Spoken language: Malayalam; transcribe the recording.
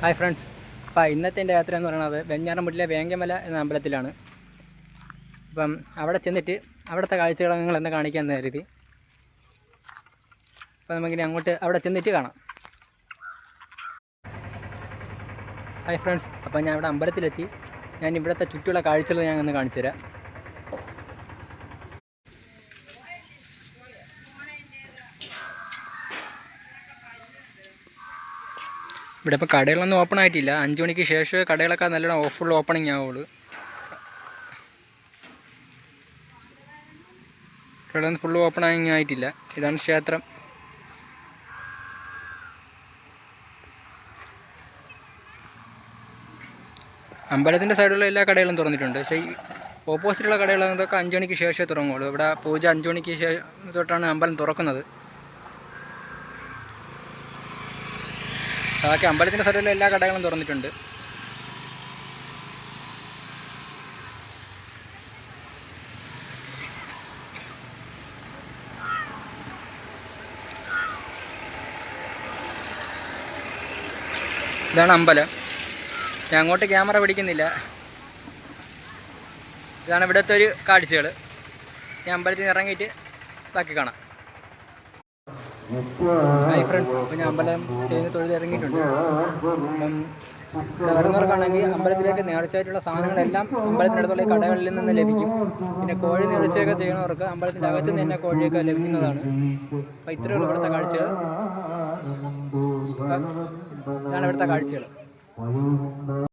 ഹായ് ഫ്രണ്ട്സ്, അപ്പോൾ ഇന്നത്തെ എൻ്റെ യാത്ര എന്ന് പറയുന്നത് വെഞ്ഞാറമൂടിലെ വേങ്കമല എന്ന അമ്പലത്തിലാണ്. അപ്പം അവിടെ ചെന്നിട്ട് അവിടുത്തെ കാഴ്ചകൾ നിങ്ങൾ എന്നെ കാണിക്കാൻ കരുതി. അപ്പോൾ നമുക്കിനി അങ്ങോട്ട് അവിടെ ചെന്നിട്ട് കാണാം. ഹായ് ഫ്രണ്ട്സ്, അപ്പോൾ ഞാൻ ഇവിടെ അമ്പലത്തിലെത്തി. ഞാൻ ഇവിടുത്തെ ചുറ്റുള്ള കാഴ്ചകൾ ഞാൻ ഒന്ന് കാണിച്ചു തരാം. ഇവിടെ ഇപ്പോൾ കടകളൊന്നും ഓപ്പൺ ആയിട്ടില്ല. 5 മണിക്ക് ശേഷം കടകളൊക്കെ നല്ലോണം ഫുൾ ഓപ്പണിങ് ആവുള്ളൂ. കടകളൊന്നും ഫുൾ ഓപ്പണിങ് ആയിട്ടില്ല. ഇതാണ് ക്ഷേത്രം. അമ്പലത്തിൻ്റെ സൈഡിലുള്ള എല്ലാ കടകളും തുറന്നിട്ടുണ്ട്. പക്ഷേ ഈ ഓപ്പോസിറ്റുള്ള കടകളൊക്കെ 5 മണിക്ക് ശേഷമേ തുടങ്ങുള്ളൂ. ഇവിടെ പൂജ 5 മണിക്ക് ശേഷം തൊട്ടാണ് അമ്പലം തുറക്കുന്നത്. ബാക്കി അമ്പലത്തിൻ്റെ സൈഡിലുള്ള എല്ലാ കടകളും തുറന്നിട്ടുണ്ട്. ഇതാണ് അമ്പലം. ഞാൻ അങ്ങോട്ട് ക്യാമറ പിടിക്കുന്നില്ല. ഇതാണ് ഇവിടുത്തെ ഒരു കാഴ്ചകൾ. ഞാൻ അമ്പലത്തിൽ നിന്ന് ഇറങ്ങിയിട്ട് ബാക്കി കാണാം. ഹായ് ഫ്രണ്ട്സ്, അപ്പോൾ ഞാൻ അമ്പലം ചെയ്യുന്ന തൊഴിൽ ഇറങ്ങിയിട്ടുണ്ട്. അപ്പം ഇവിടെ വരുന്നവർക്കാണെങ്കിൽ അമ്പലത്തിലേക്ക് നേർച്ചയായിട്ടുള്ള സാധനങ്ങളെല്ലാം അമ്പലത്തിനടുത്തുള്ള കടകളിൽ നിന്ന് ലഭിക്കും. പിന്നെ കോഴി നേർച്ചയൊക്കെ ചെയ്യുന്നവർക്ക് അമ്പലത്തിൻ്റെ അകത്ത് നിന്ന് തന്നെ കോഴിയൊക്കെ ലഭിക്കുന്നതാണ്. അപ്പോൾ ഇത്രയുള്ള ഇവിടുത്തെ കാഴ്ചകൾ. ഇതാണ് ഇവിടുത്തെ കാഴ്ചകൾ.